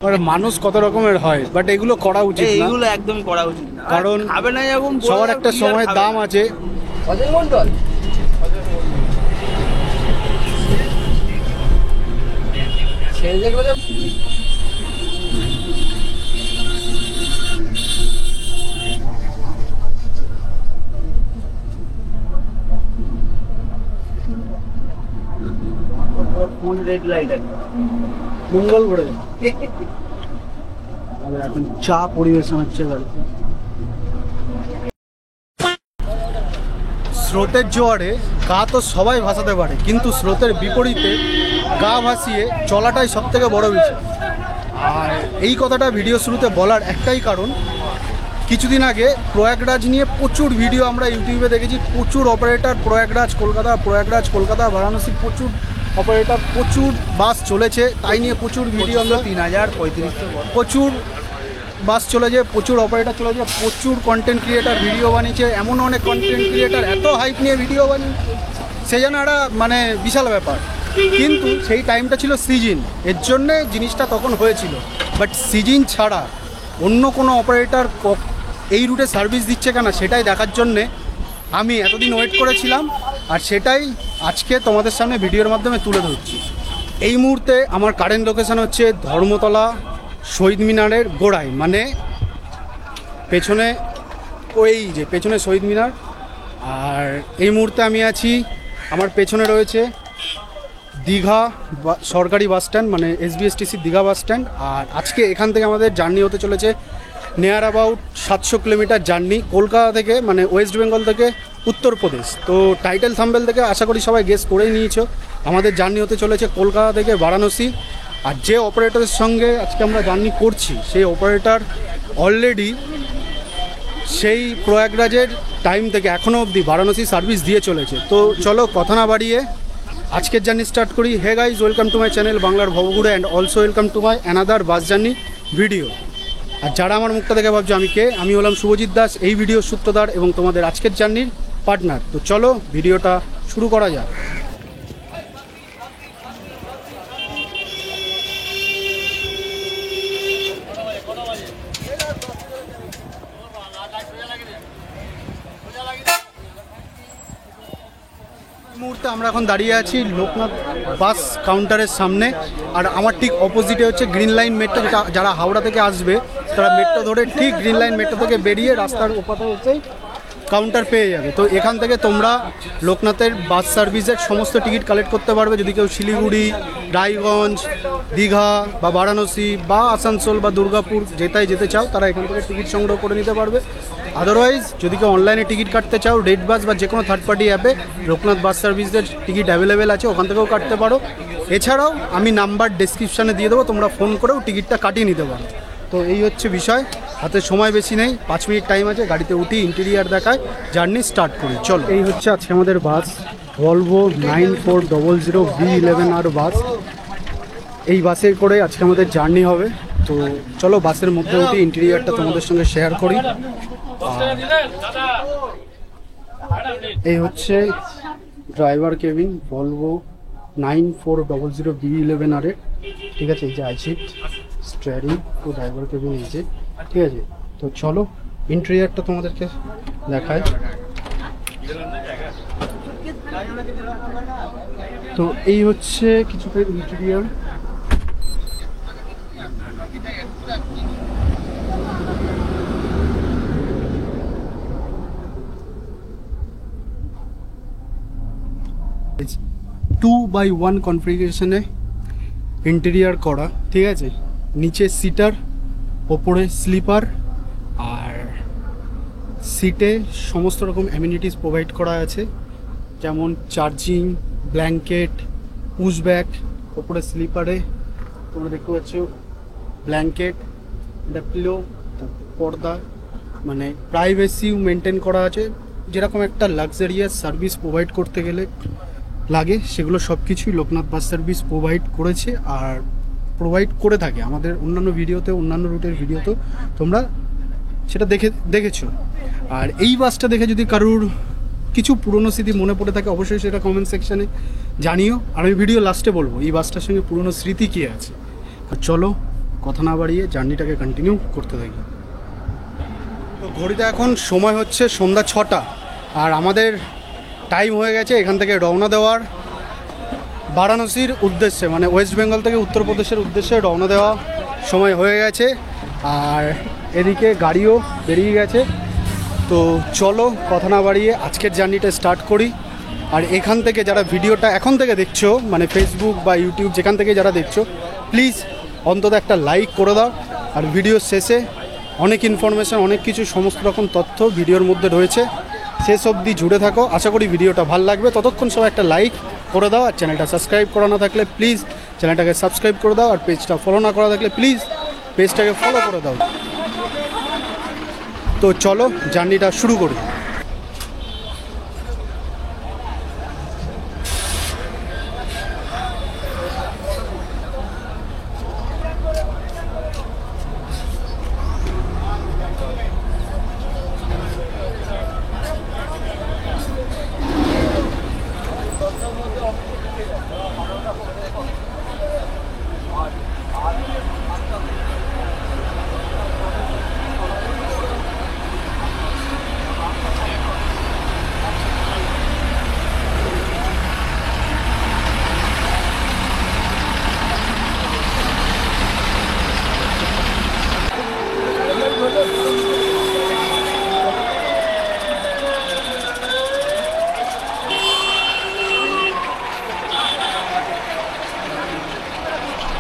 মানুষ কত রকমের হয়, বাট এগুলো করা উচিত না। এগুলো একদমই করা উচিত না, কারণ খাবে না যখন সবার একটা সময়ের দাম আছে। Ajay Mondal full red light মঙ্গল করে এখন চা পরিবেশন হচ্ছে গাড়িতে। স্রোতের জোয়ারে গা তো সবাই ভাসাতে পারে, কিন্তু স্রোতের বিপরীতে গা ভাসিয়ে চলাটাই সব থেকে বড় বিষয়। আর এই কথাটা ভিডিও শুরুতে বলার একটাই কারণ, কিছুদিন আগে প্রয়াগরাজ নিয়ে প্রচুর ভিডিও আমরা ইউটিউবে দেখেছি। প্রচুর অপারেটর প্রয়াগরাজ কলকাতা বারাণসী, প্রচুর অপারেটর, প্রচুর বাস চলেছে, তাই নিয়ে প্রচুর ভিডিও আমরা 3035 প্রচুর বাস চলেছে, প্রচুর অপারেটর চলেছে, প্রচুর কন্টেন্ট ক্রিয়েটার ভিডিও বানিয়েছে। এমন অনেক কন্টেন্ট ক্রিয়েটার এত হাইপ নিয়ে ভিডিও বানিয়েছে, সে যেন একটা মানে বিশাল ব্যাপার। কিন্তু সেই টাইমটা ছিল সিজন, এর জন্যে জিনিসটা তখন হয়েছিল। বাট সিজন ছাড়া অন্য কোনো অপারেটর এই রুটে সার্ভিস দিচ্ছে কেনা, সেটাই দেখার জন্যে আমি এতদিন ওয়েট করেছিলাম, আর সেটাই আজকে তোমাদের সামনে ভিডিওর মাধ্যমে তুলে ধরছি। এই মুহূর্তে আমার কারেন্ট লোকেশন হচ্ছে ধর্মতলা শহীদ মিনারের গোড়ায়, মানে পেছনে ওই যে পেছনে শহীদ মিনার। আর এই মুহূর্তে আমি আছি, আমার পেছনে রয়েছে দীঘা সরকারি বাস স্ট্যান্ড, মানে SBSTC দীঘা বাস স্ট্যান্ড। আর আজকে এখান থেকে আমাদের জার্নি হতে চলেছে near about 700 kilometre journey, Kolkata থেকে, মানে ওয়েস্ট বেঙ্গল থেকে উত্তরপ্রদেশ। তো টাইটেল থাম্বনেল থেকে আশা করি সবাই গেস করেই নিয়েছো, আমাদের জার্নি হতে চলেছে কলকাতা থেকে বারাণসী। আর যে অপারেটরের সঙ্গে আজকে আমরা জার্নি করছি, সেই অপারেটর অলরেডি সেই প্রয়াগরাজের টাইম থেকে এখনও অবধি বারাণসী সার্ভিস দিয়ে চলেছে। তো চলো কথা না বাড়িয়ে আজকের জার্নি স্টার্ট করি। Hey guys, welcome to my channel বাংলার ভবঘুরে, and also welcome to my another bus journey video. আর যারা আমার মুখটা দেখে ভাবছো আমি কে, আমি হলাম শুভজিৎ দাস, এই ভিডিও সূত্রধার এবং তোমাদের আজকের জার্নির পার্টনার। তো চলো ভিডিওটা শুরু করা যাক। মুহূর্তে আমরা এখন দাঁড়িয়ে আছি লোকনাথ বাস কাউন্টারের সামনে, আর আমার ঠিক অপোজিটে হচ্ছে গ্রিন লাইন মেট্রো। যারা হাওড়া থেকে আসবে তারা মেট্রো ধরে ঠিক গ্রিন লাইন মেট্রো থেকে বেরিয়ে রাস্তার ওপারে হচ্ছে কাউন্টার পেয়ে যাবে। তো এখান থেকে তোমরা লোকনাথের বাস সার্ভিসের সমস্ত টিকিট কালেক্ট করতে পারবে। যদি কেউ শিলিগুড়ি, রায়গঞ্জ, দীঘা বা বারাণসী বা আসানসোল বা দুর্গাপুর যেতে চাও, তারা এখান থেকে টিকিট সংগ্রহ করে নিতে পারবে। আদারওয়াইজ যদি কেউ অনলাইনে টিকিট কাটতে চাও, রেড বাস বা যে কোনো থার্ড পার্টি অ্যাপে লোকনাথ বাস সার্ভিসের টিকিট অ্যাভেলেবেল আছে, ওখান থেকেও কাটতে পারো। এছাড়াও আমি নাম্বার ডেসক্রিপশানে দিয়ে দেবো, তোমরা ফোন করেও টিকিটটা কাটিয়ে নিতে পারো। তো এই হচ্ছে বিষয়, হাতে সময় বেশি নেই, 5 মিনিট টাইম আছে। গাড়িতে উঠি, ইন্টেরিয়ার দেখায়, জার্নি স্টার্ট করি। চলো, এই হচ্ছে আজকে আমাদের বাস, ভলভো 9400 V11R বাস। এই বাসে করে আজকে আমাদের জার্নি হবে। তো চলো বাসের মধ্যে উঠি, ইন্টেরিয়ারটা তোমাদের সঙ্গে শেয়ার করি। এই হচ্ছে ড্রাইভার কেবিন, ভলভো 9400 V11R এর, ঠিক আছে। এই যে আইসিট, স্টিয়ারিং ও ড্রাইভার কেবিন, এই যে, ঠিক আছে। তো চলো ইন্টেরিয়ারটা তোমাদেরকে দেখায়। তো এই হচ্ছে কিছুটা ইন্টেরিয়ার। টু বাই ওয়ান কনফিগারেশনে ইন্টেরিয়ার করা, ঠিক আছে। নিচে সিটার, ওপরে স্লিপার, আর সিটে সমস্ত রকম অ্যামিনিটিস প্রোভাইড করা আছে, যেমন চার্জিং, ব্ল্যাঙ্কেট, পুশ ব্যাগ। ওপরে স্লিপারে তোমরা দেখতে পাচ্ছ ব্ল্যাঙ্কেট, পিলো, পর্দা, মানে প্রাইভেসিও মেনটেন করা আছে। যেরকম একটা লাক্সারিয়াস সার্ভিস প্রোভাইড করতে গেলে লাগে, সেগুলো সব কিছুই লোকনাথ বাস সার্ভিস প্রোভাইড করেছে আর প্রোভাইড করে থাকে। আমাদের অন্যান্য ভিডিওতে, অন্যান্য রুটের ভিডিওতেও তোমরা সেটা দেখেছো। আর এই বাসটা দেখে যদি কারুর কিছু পুরনো স্মৃতি মনে পড়ে থাকে, অবশ্যই সেটা কমেন্ট সেকশানে জানিও। আর আমি ভিডিও লাস্টে বলবো এই বাসটার সঙ্গে পুরনো স্মৃতি কী আছে। চলো কথা না বাড়িয়ে জার্নিটাকে কন্টিনিউ করতে থাকি। তো ঘড়িতে এখন সময় হচ্ছে সন্ধ্যা 6টা, আর আমাদের টাইম হয়ে গেছে এখান থেকে রওনা দেওয়ার বারাণসীর উদ্দেশ্যে, মানে ওয়েস্ট বেঙ্গল থেকে উত্তরপ্রদেশের উদ্দেশ্যে রওনা দেওয়া সময় হয়ে গেছে। আর এদিকে গাড়িও বেরিয়ে গেছে। তো চলো কথা না বাড়িয়ে আজকের জার্নিটা স্টার্ট করি। আর এখান থেকে যারা ভিডিওটা এখন থেকে দেখছো, মানে ফেসবুক বা ইউটিউব যেখান থেকে যারা দেখছো, প্লিজ অন্তত একটা লাইক করে দাও। আর ভিডিওর শেষে অনেক ইনফরমেশান, অনেক কিছু সমস্ত রকম তথ্য ভিডিওর মধ্যে রয়েছে, শেষ অবধি জুড়ে থাকো। আশা করি ভিডিওটা ভালো লাগবে। ততক্ষণ সবাই একটা লাইক করে দাও। আর চ্যানেলটা সাবস্ক্রাইব করা না থাকলে প্লিজ চ্যানেলটাকে সাবস্ক্রাইব করে দাও। আর পেজটা ফলো না করা থাকলে প্লিজ পেজটাকে ফলো করে দাও। তো চলো জার্নিটা শুরু করি।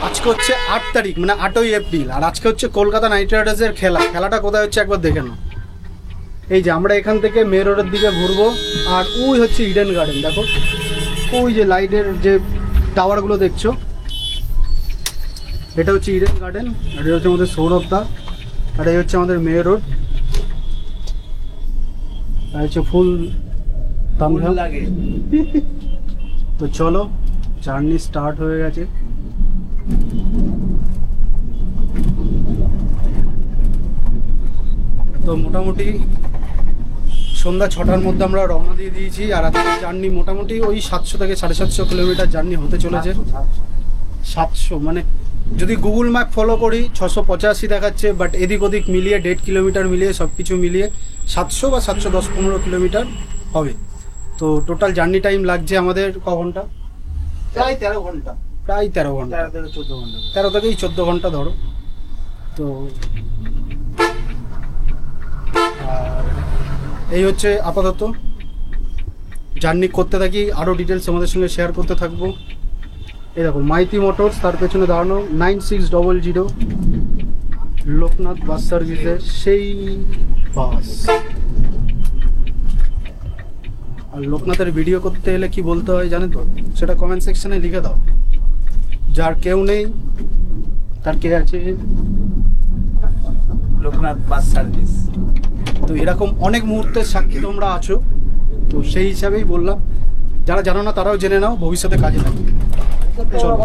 আজকে হচ্ছে 8 তারিখ, মানে 8ই এপ্রিল। আর আজকে হচ্ছে কলকাতা নাইট রাইডার্সের খেলাটা কোথায় হচ্ছে একবার দেখে নাও। এই যে আমরা এখান থেকে মে রোডের দিকে ঘুরবো। আর ওই হচ্ছে ইডেন গার্ডেন, দেখো ওই যে লাইটের যে টাওয়ারগুলো দেখছো, এটা হচ্ছে ইডেন গার্ডেন। আর এটা হচ্ছে আমাদের সৌরভদা। আর এই হচ্ছে আমাদের মে রোড। আর হচ্ছে ফুল তামঝাম লাগে। তো চলো জার্নি স্টার্ট হয়ে গেছে। তো মোটামুটি সন্ধ্যা 6টার মধ্যে আমরা রওনা দিয়ে দিয়েছি। আর আজকে জার্নি মোটামুটি ওই 700 থেকে 750 কিলোমিটার জার্নি হতে চলেছে। 700 মানে যদি গুগল ম্যাপ ফলো করি 685 দেখাচ্ছে, বাট এদিক ওদিক মিলিয়ে 1.5 কিলোমিটার মিলিয়ে সব কিছু মিলিয়ে 700 বা 710-15 কিলোমিটার হবে। তো টোটাল জার্নি টাইম লাগছে আমাদের ক ঘন্টা? প্রায় 13 ঘন্টা। প্রায় 13 ঘন্টা, 13 থেকে 14 ঘন্টা। 13 থেকেই 14 ঘন্টা ধরো। তো আর এই হচ্ছে আপাতত জার্নি করতে থাকি। আরও ডিটেলস আমাদের সঙ্গে শেয়ার করতে থাকবো। এই দেখো মাইতি মোটরস, তার পেছনে দাঁড়ানো 9600 লোকনাথ বাস সার্ভিসের সেই বাস। আর লোকনাথের ভিডিও করতে এলে কি বলতে হয় জানে তো, সেটা কমেন্ট সেকশনে লিখে দাও। যার কেউ নেই তার কে আছে? Loknath bus service. তো এরকম অনেক মুহূর্তের সাক্ষী তোমরা আছো। তো সেই হিসাবেই বললাম, যারা জানো না তারাও জেনে নাও, ভবিষ্যতে কাজে লাগবে। চলো।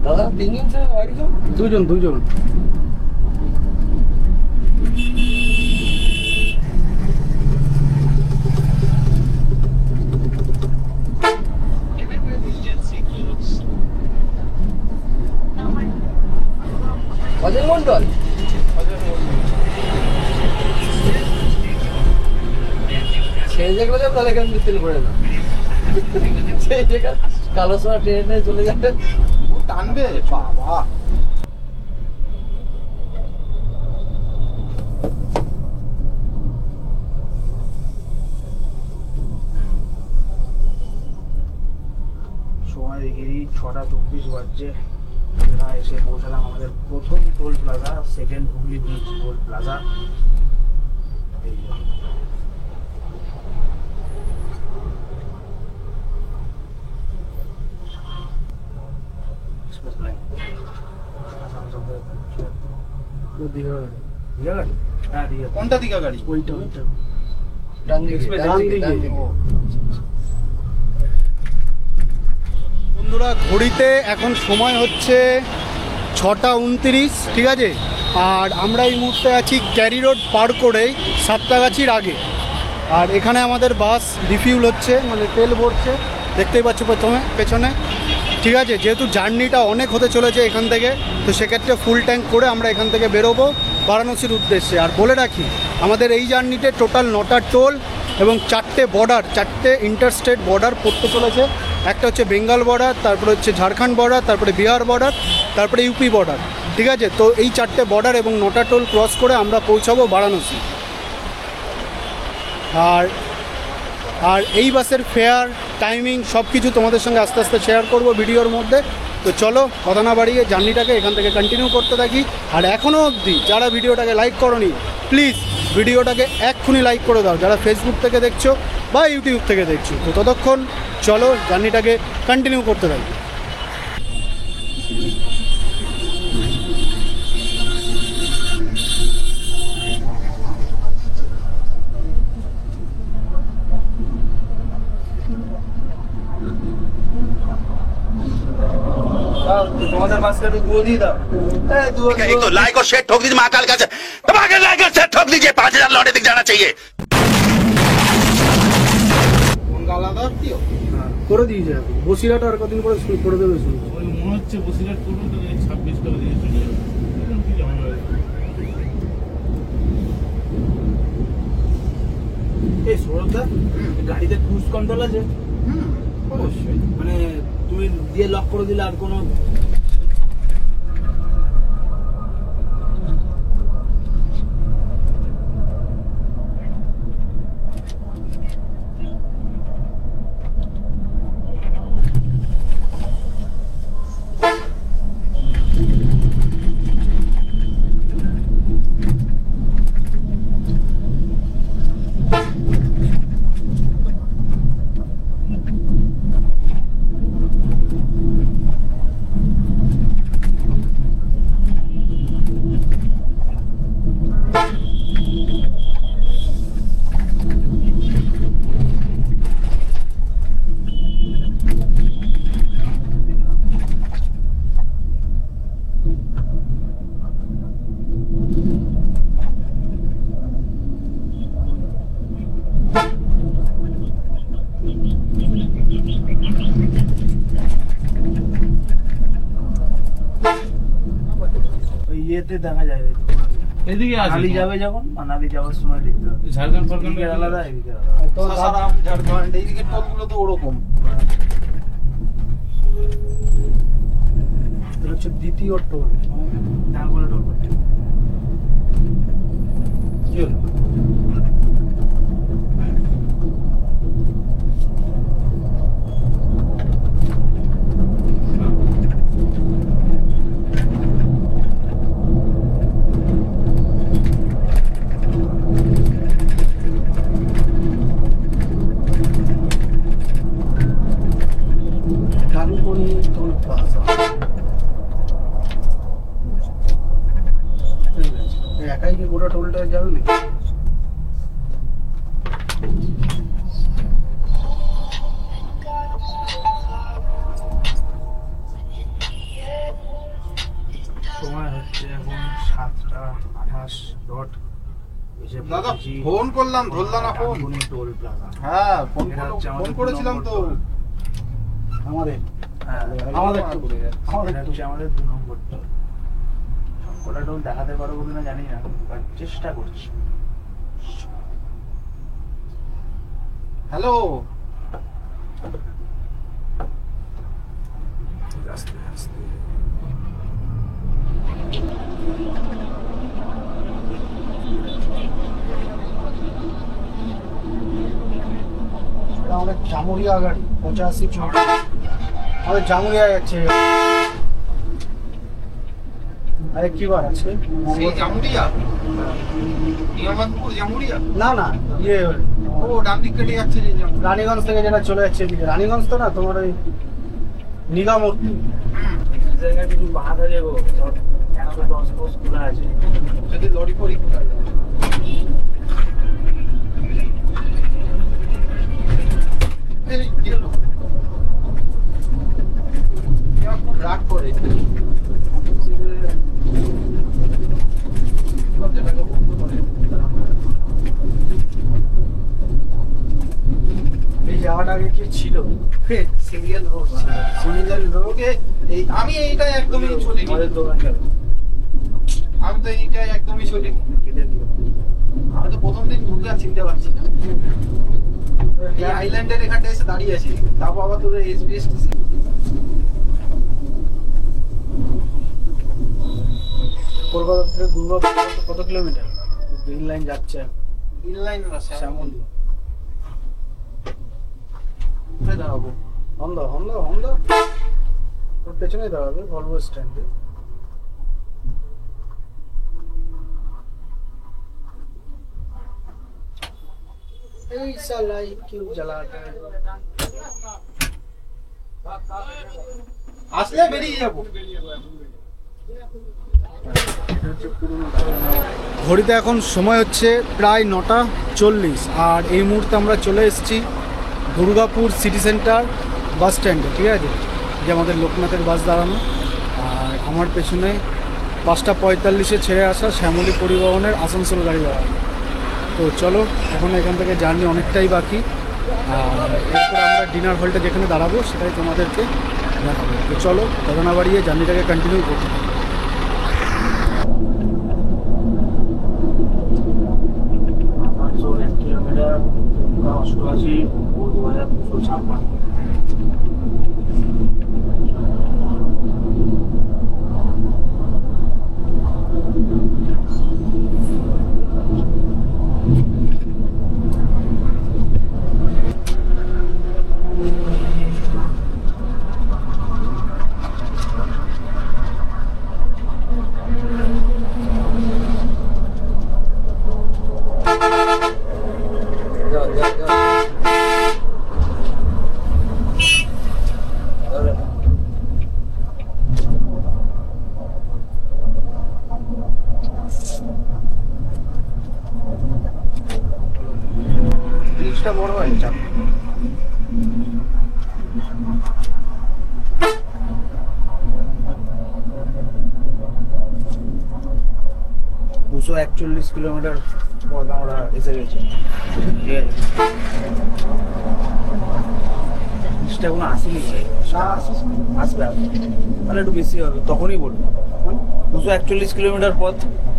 দাদা 3 জন গাড়ি? দুজন। অজয় মন্ডল। সেই যেগুলো যাবো তাহলে এখানে তেল ভরে না। সেই জায়গা কালো সোনা ট্রেনে চলে যাবে, টানবে বাবা। সময় দেখি 6:24 বাজছে। আমরা এসে পৌঁছালাম আমাদের প্রথম toll plaza, second Hooghly bridge toll plaza. এই যে। দীঘা বুঝা গেল? হ্যাঁ দিয়ে কোনটা দিকে গাড়ি? ওইটা ওইটা ডান দিকে, ডান দিকে, ডান দিকে। বন্ধুরা ঘড়িতে এখন সময় হচ্ছে 6:29, ঠিক আছে? আর আমরা এই মুহূর্তে আছি ক্যারি রোড পার করেই সাতটাগাছির আগে। আর এখানে আমাদের বাস রিফিউল হচ্ছে, মানে তেল ভরছে, দেখতেই পাচ্ছ পেছনে, ঠিক আছে? যেহেতু জার্নিটা অনেক হতে চলেছে এখান থেকে, তো সেক্ষেত্রে ফুল ট্যাঙ্ক করে আমরা এখান থেকে বেরোবো বারাণসীর উদ্দেশ্যে। আর বলে রাখি, আমাদের এই জার্নিতে টোটাল 9টা টোল এবং 4টে বর্ডার, 4টে ইন্টারস্টেট বর্ডার পড়তে চলেছে। একটা হচ্ছে বেঙ্গল বর্ডার, তারপরে হচ্ছে ঝাড়খণ্ড বর্ডার, তারপরে বিহার বর্ডার, তারপরে ইউপি বর্ডার, ঠিক আছে? তো এই 4টে বর্ডার এবং 9টা টোল ক্রস করে আমরা পৌঁছাবো বারাণসী। আর এই বাসের ফেয়ার, টাইমিং সব কিছু তোমাদের সঙ্গে আস্তে আস্তে শেয়ার করব ভিডিওর মধ্যে। তো চলো কথা না বাড়িয়ে জার্নিটাকে এখান থেকে কন্টিনিউ করতে থাকি। আর এখনও অবধি যারা ভিডিওটাকে লাইক করোনি, প্লিজ ভিডিওটাকে এক্ষুনি লাইক করে দাও, যারা ফেসবুক থেকে দেখছো বা ইউটিউব থেকে দেখছো। তো ততক্ষণ চলো জার্নিটাকে কন্টিনিউ করতে থাকি। তোমাদের বাসকে একটু গুঁড়ো দিয়ে দাও। एक तो लाइक और शेयर ठोक दीजिए महाकाल का दबा के लाइक और शेयर ठोक दीजिए 5000 लौटे दिख जाना चाहिए। করে দিয়েছে বসিরাটা আর কদিন করে করে দেবে শুনছি। ওই মনে হচ্ছে বসিরহাট করুন তো 26 করে দিয়ে চলে যাবে। এরকম কি ঝামেলা হয়েছে? এই সৌরভদা, গাড়িতে ক্রুজ কন্ট্রোল আছে? অবশ্যই। মানে তুমি দিয়ে লক করে দিলে আর কোনো ওই ইয়েতে দেখা যায়। এদিকে আছে মানালি যাবে যখন, মানালি যাওয়ার সময় দেখতে হবে। ঝাড়খণ্ড ফরখণ্ড এদিকে আলাদা, এদিকে আলাদা। সাসারাম, ঝাড়খণ্ড এইদিকে টোলগুলো তো ওরকম। এটা হচ্ছে দ্বিতীয় টোল। তারপরে টোল করছে। কি হলো? Dankuni toll plaza. একাই কি গোটা টোলটা যাবে না? সময় হচ্ছে এখন 7:28। দাদা ফোন করলাম, ধরলা না ফোন? Dankuni toll plaza. হ্যাঁ ফোন এটা হচ্ছে আমাদের ফোন করেছিলাম তো। 2 নম্বর টোল। আমাদের হ্যাঁ, আমাদের এটা হচ্ছে আমাদের 2 নম্বর টোল। ওটা টোল দেখাতে পারবো কিনা জানি না, বাট চেষ্টা করছি। হ্যালো, আস্তে আস্তে আমাদের জামুরিয়া গাড়ি 85 আমাদের জামুরিয়া যাচ্ছে। আরে কি বার আছে? সেই জামুরিয়া নিয়ামতপুর জামুরিয়া না না, ইয়ে ও ডান দিক কেটে যাচ্ছে যে জামুরিয়া। রানীগঞ্জ থেকে যেটা চলে যাচ্ছে এদিকে। রানীগঞ্জ তো না, তোমার ওই নিগামূর্তি। জায়গায় কিছু বাধা যাবো। তো 10 বস খোলা আছে। যদি লরি ফরি কোথায় যাবে? এই কি হলো? কেউ খুব রাগ করে। দরজাটাকে বন্ধ করে। এই জায়গাটা আগে কি ছিল? সিরিয়াল রোড ছিল। সিমিলার লোকে এই আমি এইটা একদমই চলিনি। আমাদের দোকানটা আমি তো এইটা একদমই চলিনি। কেটে দিল। আমি তো প্রথম দিন ঢুকে আর চিনতে পারছি না। এই আইল্যান্ডের এখানটা এসে দাঁড়িয়ে আছি। তারপর আবার তোদের এসবিএসটিসি। কলকাতা থেকে দুর্গাপুর কত কিলোমিটার? গ্রিন লাইন যাচ্ছে ইনলাইন না শ্যামলী। কোথায় দাঁড়াবো? হন্দা হন্দা হন্দা ওর পেছনে দাঁড়াবে ভলভো স্ট্যান্ডে। এই সালাই কিউ জ্বালাটা আসলে বেরিয়ে যাবো। ঘড়িতে এখন সময় হচ্ছে প্রায় 9:40 আর এই মুহূর্তে আমরা চলে এসেছি দুর্গাপুর সিটি সেন্টার বাস স্ট্যান্ডে, ঠিক আছে, যে আমাদের লোকনাথের বাস দাঁড়ানো। আর আমার পেছনে 5:45-এ ছেড়ে আসা শ্যামলী পরিবহনের আসানসোল গাড়ি দাঁড়ানো। তো চলো, এখন এখান থেকে জার্নি অনেকটাই বাকি। আর এরপর আমরা ডিনার হলটা যেখানে দাঁড়াবো সেটাই তোমাদেরকে দেখাবো। তো চলো, কথা না বাড়িয়ে জার্নিটাকে কন্টিনিউ করবো। 1 কিলোমিটার 88 ও 2256। ব্রিজটা বড় হয় চাপ। 241 কিলোমিটার পর আমরা এসে গেছি। ঠিক আছে, জিনিসটা কোনো আসেনি, আসবে তাহলে একটু বেশি হবে, তখনই বলবো। 241 কিলোমিটার পথ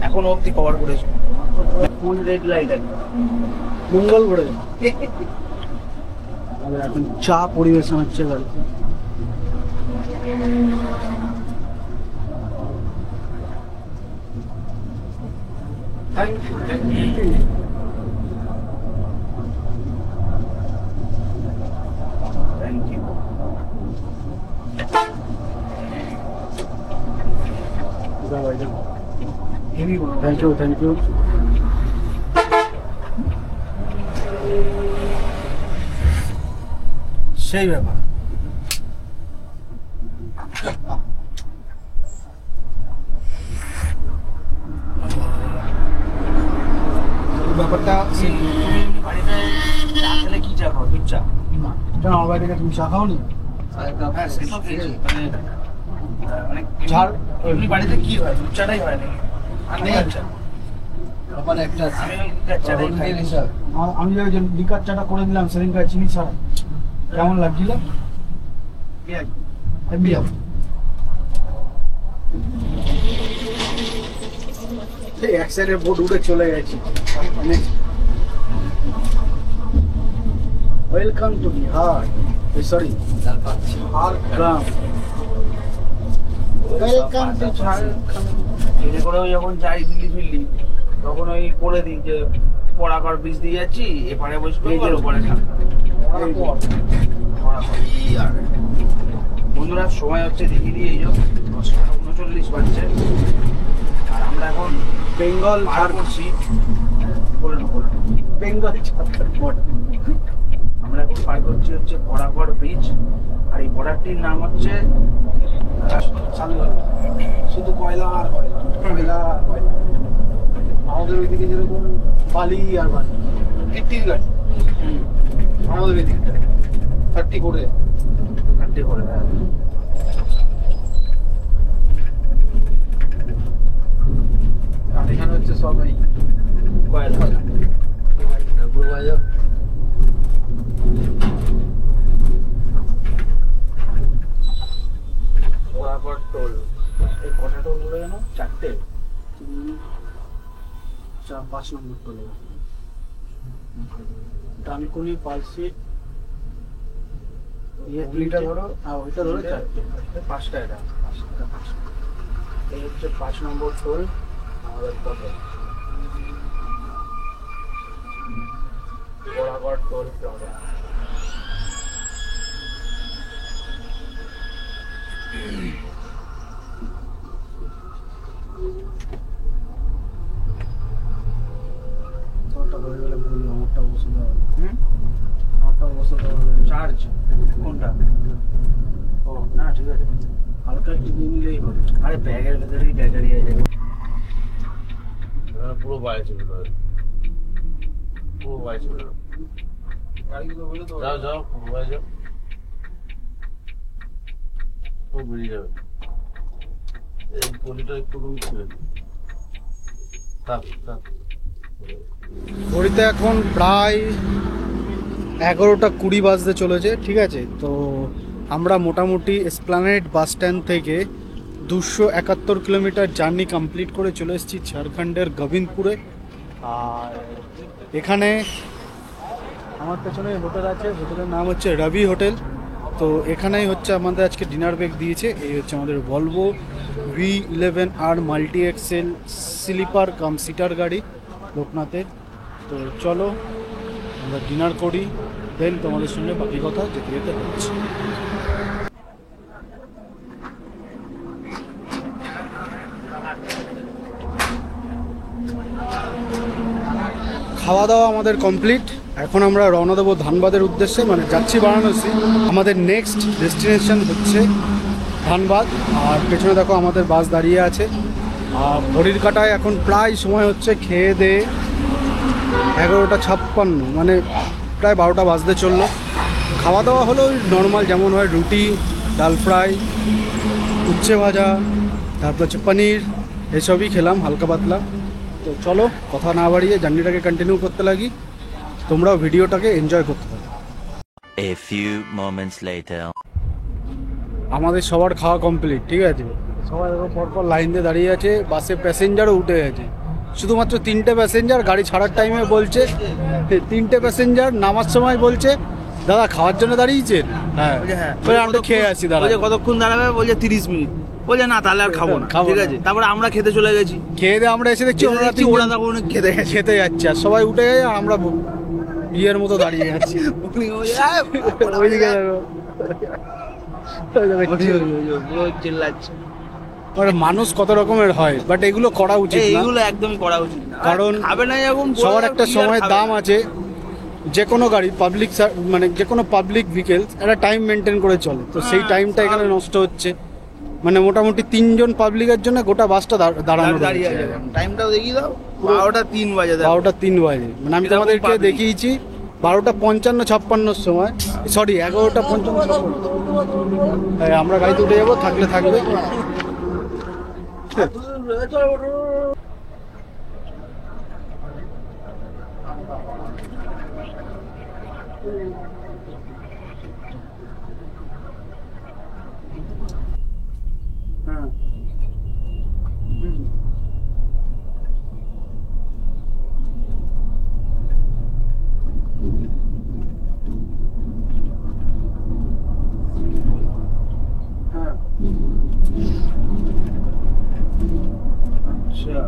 এখনো অবধি কভার করেছি। ফুল রেড লাইট আছে মঙ্গল করে এখন চা পরিবেশন হচ্ছে গাড়িতে। Thank you. Thank you, thank you. সেই ব্যাপার। ব্যাপারটা বাড়িতে চা খেলে কি চা খাও? দুধ চা? কেন আমার বাড়ি থেকে তুমি চা খাও নি? হ্যাঁ, সে তো খেয়েছি। মানে ঝাড় এমনি বাড়িতে কি হয়? দুধ চাটাই হয় নাকি? আর নেই চা? আমার একটা আমি ওই দুধের চাটাই খাই। আমি যে লিকার চাটা করে দিলাম সেদিনকার চিনি ছাড়া, কেমন লাগছিল? এক সাইডের বোর্ড উঠে চলে গেছে। Welcome to Bihar, sorry Jhargram. Welcome to Jhargram. ট্রেনে করেও যখন যাই দিল্লি ফিল্লি, তখন ওই বলে দিই যে পড়াকর ব্রিজ দিয়ে যাচ্ছি, এপারে বসবে আর ওপারে থাকবে। বন্ধুরা, সময় হচ্ছে দেখিয়ে দিই, এই যে 10:39 বাজছে। আর আমরা এখন বেঙ্গল পার করছি, বলুন বলুন, বেঙ্গল আমরা এখন পার করছি হচ্ছে বরাকর ব্রিজ। আর এই বর্ডারটির নাম হচ্ছে শুধু কয়লা আর কয়লা। ময়লা হয়। আমাদের ওইদিকে যেরকম বালি আর বালি 80 গাড়ি, আমাদের ওই দিকটা 30 করে। আর এখানে হচ্ছে সব এই কয়লা তারপর বাজো ওরাপর টোল এই কটা টোল বলে যেন 4টে 5 নম্বর টোলে ডানকুনি, পালসিট, হুগলিটা ধরো, হ্যাঁ ওইটা ধরো 4টে। 5টা এটা 5টা। এই হচ্ছে 5 নম্বর টোল আমাদের কত ওরাগড় টোল প্লাজা। তোরটা হয়ে গেলে বলবো, আমারটা বসে দেওয়া হবে। আমারটা বসে দেওয়া হবে। চার্জ কোনটা? ও না ঠিক আছে, হালকা একটু দিয়ে নিলেই হবে। আরে ব্যাগের ভেতরেই ব্যাটারি আছে। পুরো বাইরে চলে যাবে, পুরো বাইরে চলে যাবে। গাড়িগুলো বলে তো যাও যাও মোবাইল যাও, ও বেরিয়ে যাবে। এই গলিটা একটু রুম ছিল থাক থাক। ঘড়িতে এখন প্রায় 11টা 20 বাজতে চলেছে, ঠিক আছে। তো আমরা মোটামুটি এসপ্ল্যানেড বাস স্ট্যান্ড থেকে 271 কিলোমিটার জার্নি কমপ্লিট করে চলে এসেছি ঝাড়খণ্ডের গোবিন্দপুরে। আর এখানে আমার পেছনে হোটেল আছে, হোটেলের নাম হচ্ছে রবি হোটেল। তো এখানেই হচ্ছে আমাদের আজকে ডিনার ব্রেক দিয়েছে। এই হচ্ছে আমাদের Volvo V11R multi axle sleeper cum seater গাড়ি লোকনাথের। তো চলো আমরা ডিনার করি, দেন তোমাদের সঙ্গে বাকি কথা যেতে যেতে হচ্ছে। খাওয়া দাওয়া আমাদের কমপ্লিট। এখন আমরা রওনা দেবো ধানবাদের উদ্দেশ্যে, মানে যাচ্ছি বারাণসী। আমাদের নেক্সট ডেস্টিনেশন হচ্ছে ধানবাদ। আর পেছনে দেখো আমাদের বাস দাঁড়িয়ে আছে। আর ঘড়ির কাঁটায় এখন প্রায় সময় হচ্ছে খেয়ে দেয়ে 11টা 56, মানে প্রায় 12টা বাজতে চললো। খাওয়া দাওয়া হলো ওই নর্মাল যেমন হয়, রুটি, ডাল ফ্রাই, উচ্ছে ভাজা, তারপর হচ্ছে পনির, এসবই খেলাম হালকা পাতলা। তো চলো কথা না বাড়িয়ে জার্নিটাকে কন্টিনিউ করতে লাগি, তোমরাও ভিডিওটাকে এনজয় করতে পারো। A few moments later. আমাদের সবার খাওয়া কমপ্লিট, ঠিক আছে। সবাই দেখো পরপর লাইন দিয়ে দাঁড়িয়ে আছে। বাসে প্যাসেঞ্জারও উঠে গেছে, শুধুমাত্র 3টে প্যাসেঞ্জার। গাড়ি ছাড়ার টাইমে বলছে 3টে প্যাসেঞ্জার, নামার সময় বলছে দাদা খাওয়ার জন্য দাঁড়িয়েছেন? হ্যাঁ, বলে আমরা খেয়ে আসি দাদা। বলছে কতক্ষণ দাঁড়াবে? বলছে 30 মিনিট। বলছে না তাহলে আর খাবো না, খাবো ঠিক না। আছে। তারপরে আমরা খেতে চলে গেছি। খেয়ে দিয়ে আমরা এসে দেখছি ওরা ওরা তখন খেতে গেছে। খেতে যাচ্ছে, আর সবাই উঠে গেছে, আর আমরা বিয়ের মতো দাঁড়িয়ে যাচ্ছি। উনি বলছে, "আয়, ওইদিকে দেখো। পুরো চিল্লাচ্ছে। মানে মানুষ কত রকমের হয়, বাট এগুলো করা উচিত না। এইগুলো একদমই করা উচিত না, কারণ খাবে না যখন বলে সবার দাও, একটা কি আর সময়ের খাবে দাম না। আছে। যে কোনো গাড়ি পাবলিক, মানে যে কোনো পাবলিক ভেহিকেলস একটা টাইম মেনটেন করে চলে। তো সেই টাইমটা এখানে নষ্ট হচ্ছে। মানে মোটামুটি 3 জন পাবলিকের জন্য গোটা বাসটা দাঁড়ানো দাঁড়িয়ে আছে। টাইমটাও দেখিয়ে দাও, 12টা 3 বাজে। 12টা 3 বাজে। মানে আমি এরকম তোমাদেরকে public। দেখিয়েছি 12:55-56 সময়, সরি 11:55-56। আমরা গাড়িতে উঠে যাবো, থাকলে থাকবে। হ্যাঁ, হ্যাঁ, আচ্ছা।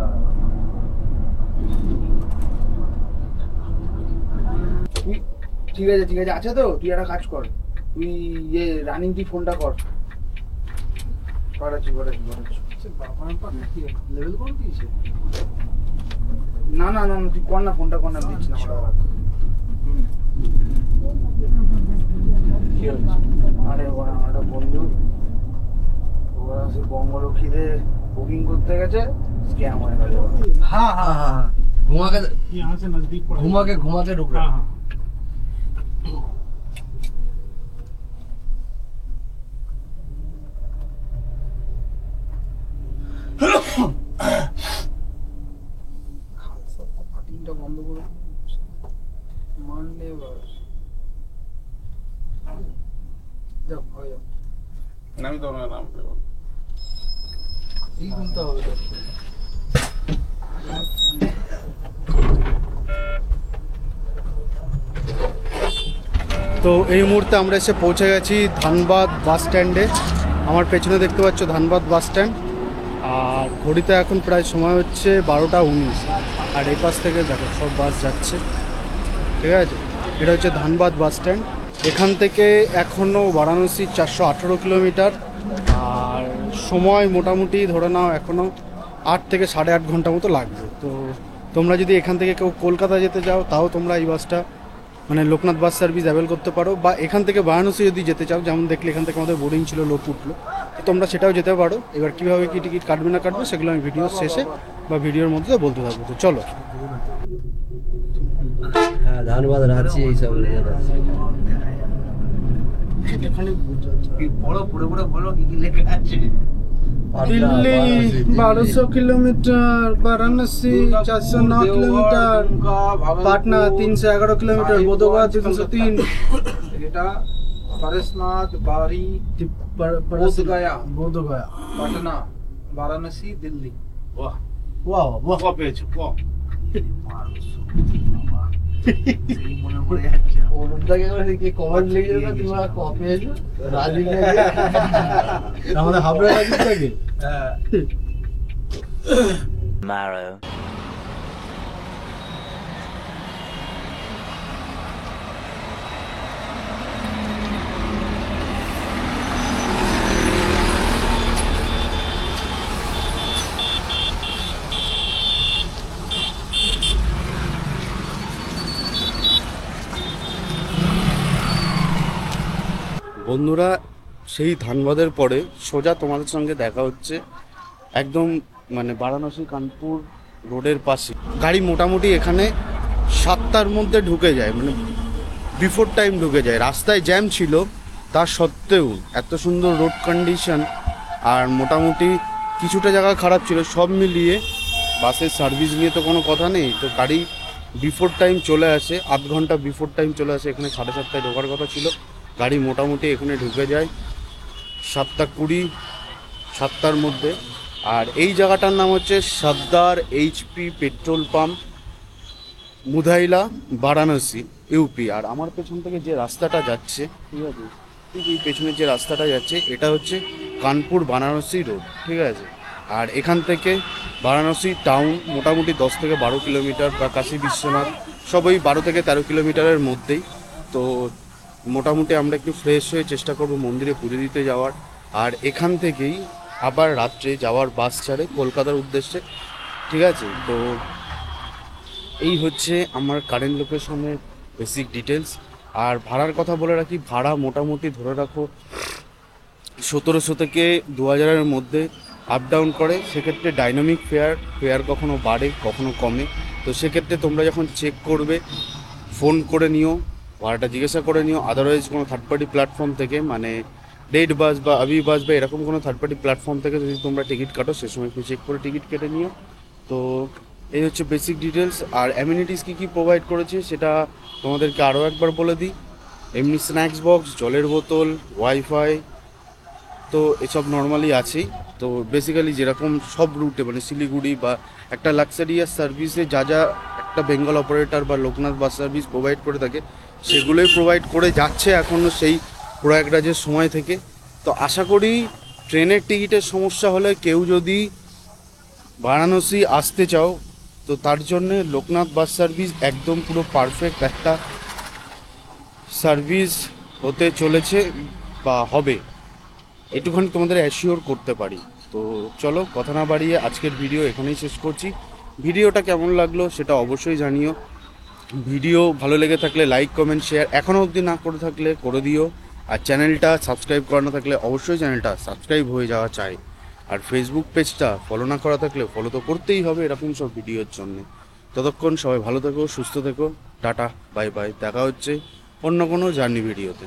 ঠিক আছে ঠিক আছে, আছে তো। তুই একটা কাজ কর, তুই রানিং তুই ফোনটা কর। করাচ্ছি। লেভেল করে দিয়েছে। না না না, তুই কর না, ফোনটা কর না, আমি দিচ্ছি না। কি হয়েছে? আরে ওরা আমার একটা বন্ধু, ওরা সেই বঙ্গলক্ষ্মীদের বুকিং করতে গেছে, স্ক্যাম হয়ে গেল। हाँ हाँ हाँ हाँ घुमा के यहाँ से नजदीक पड़ा घुमा के रुक रहा हाँ हाँ কাটিংটা বন্ধ করে মানলে এবার যাক হয়ে যাক। नाम तो मेरा नाम ठीक घूमता होगा তো এই মুহূর্তে আমরা এসে পৌঁছে গেছি ধানবাদ বাস স্ট্যান্ডে। আমার পেছনে দেখতে পাচ্ছ ধানবাদ বাস স্ট্যান্ড, আর ঘড়িতে এখন প্রায় সময় হচ্ছে 12:19, আর এই পাশ থেকে দেখো সব বাস যাচ্ছে। ঠিক আছে, এটা হচ্ছে ধানবাদ বাস স্ট্যান্ড। এখান থেকে এখনও বারাণসী 418 কিলোমিটার, আর সময় মোটামুটি ধরে নাও এখনও 8 থেকে 8.5 ঘন্টা মতো লাগবে। তো তোমরা যদি এখান থেকে কেউ কলকাতা যেতে চাও তাও তোমরা এই বাসটা মানে লোকনাথ বাস সার্ভিস অ্যাভেল করতে পারো, বা এখান থেকে বারাণসী যদি যেতে চাও, যেমন দেখলে এখান থেকে আমাদের বোর্ডিং ছিল, লোক উঠলো, তো তোমরা সেটাও যেতে পারো। এবার কীভাবে কী টিকিট কাটবে না কাটবে সেগুলো আমি ভিডিওর শেষে বা ভিডিওর মধ্যে বলতে থাকবো। তো চলো। हाँ धनबाद रांची यही सब বড় পুরো পুরো বলো কি কি লেখা আছে। Delhi 1200 kilometre, Varanasi 409 kilometre, Patna 311 kilometre, Bodh Gaya 303, এটা পরেশনাথ, বারি, বোধগয়া। পাটনা, বারাণসী, দিল্লি। বাহ ওয়াও ওয়াও, বাহ পেয়েছো বাহ। মনে পড়ে যাচ্ছে। कमेंट लिखे ना तुम्हारा कॉपी है राजीव ने আমাদের হাবড়া রাজীব থেকে Marrow. বন্ধুরা, সেই ধানবাদের পরে সোজা তোমাদের সঙ্গে দেখা হচ্ছে একদম মানে বারাণসী কানপুর রোডের পাশে। গাড়ি মোটামুটি এখানে 7টার মধ্যে ঢুকে যায়, মানে বিফোর টাইম ঢুকে যায়। রাস্তায় জ্যাম ছিল, তা সত্ত্বেও এত সুন্দর রোড কন্ডিশন, আর মোটামুটি কিছুটা জায়গা খারাপ ছিল, সব মিলিয়ে বাসের সার্ভিস নিয়ে তো কোনো কথা নেই। তো গাড়ি বিফোর টাইম চলে আসে, আধ ঘন্টা বিফোর টাইম চলে আসে। এখানে 7:30টায় ঢোকার কথা ছিল, গাড়ি মোটামুটি এখানে ঢুকে যায় 7:20, 7টার মধ্যে। আর এই জায়গাটার নাম হচ্ছে Sardar HP petrol pump, Mudhaila, Varanasi, UP. আর আমার পেছন থেকে যে রাস্তাটা যাচ্ছে, ঠিক আছে, ঠিক এই পেছনে যে রাস্তাটা যাচ্ছে এটা হচ্ছে কানপুর বারাণসী রোড। ঠিক আছে, আর এখান থেকে বারাণসী টাউন মোটামুটি 10 থেকে 12 কিলোমিটার, বা কাশী বিশ্বনাথ সব ওই 12 থেকে 13 কিলোমিটারের মধ্যেই। তো মোটামুটি আমরা একটু ফ্রেশ হয়ে চেষ্টা করব মন্দিরে পুজো দিতে যাওয়ার, আর এখান থেকেই আবার রাত্রে যাওয়ার বাস ছাড়ে কলকাতার উদ্দেশ্যে। ঠিক আছে, তো এই হচ্ছে আমার কারেন্ট লোকেশনের বেসিক ডিটেলস। আর ভাড়ার কথা বলে রাখি, ভাড়া মোটামুটি ধরে রাখো 1700 থেকে 2000-এর মধ্যে আপ ডাউন করে। সেক্ষেত্রে ডাইনামিক ফেয়ার কখনো বাড়ে কখনো কমে। তো সেক্ষেত্রে তোমরা যখন চেক করবে ফোন করে নিও, ভাড়াটা জিজ্ঞাসা করে নিও। আদারওয়াইজ কোনো থার্ড পার্টি প্ল্যাটফর্ম থেকে, মানে ডেট বাস বা আবি বাস বা এরকম কোনো থার্ড পার্টি প্ল্যাটফর্ম থেকে যদি তোমরা টিকিট কাটো, সে সময় একটু চেক করে টিকিট কেটে নিও। তো এই হচ্ছে বেসিক ডিটেলস। আর অ্যামিনিটিস কী কী প্রোভাইড করেছে সেটা তোমাদেরকে আরও একবার বলে দিই। এমনি স্ন্যাক্স বক্স, জলের বোতল, ওয়াইফাই, তো এসব নর্মালি আছেই। তো বেসিক্যালি যেরকম সব রুটে, মানে শিলিগুড়ি বা একটা লাক্সারিয়াস সার্ভিসে যা যা একটা বেঙ্গল অপারেটর বা লোকনাথ বাস সার্ভিস প্রোভাইড করে থাকে, সেগুলোই প্রোভাইড করে যাচ্ছে এখনও সেই প্রয়াগরাজের সময় থেকে। তো আশা করি ট্রেনের টিকিটের সমস্যা হলে কেউ যদি বারাণসী আসতে চাও, তো তার জন্যে লোকনাথ বাস সার্ভিস একদম পুরো পারফেক্ট একটা সার্ভিস হতে চলেছে বা হবে, এটুখানি তোমাদের অ্যাসিওর করতে পারি। তো চলো কথা না বাড়িয়ে আজকের ভিডিও এখানেই শেষ করছি। ভিডিওটা কেমন লাগলো সেটা অবশ্যই জানিও। ভিডিও ভালো লেগে থাকলে লাইক, কমেন্ট, শেয়ার এখনও অবধি না করে থাকলে করে দিও। আর চ্যানেলটা সাবস্ক্রাইব করা না থাকলে অবশ্যই চ্যানেলটা সাবস্ক্রাইব হয়ে যাওয়া চাই। আর ফেসবুক পেজটা ফলো না করা থাকলে ফলো তো করতেই হবে এরকম সব ভিডিওর জন্য। ততক্ষণ সবাই ভালো থেকো, সুস্থ থেকো, টাটা, বাই বাই, দেখা হচ্ছে অন্য কোনো জার্নি ভিডিওতে।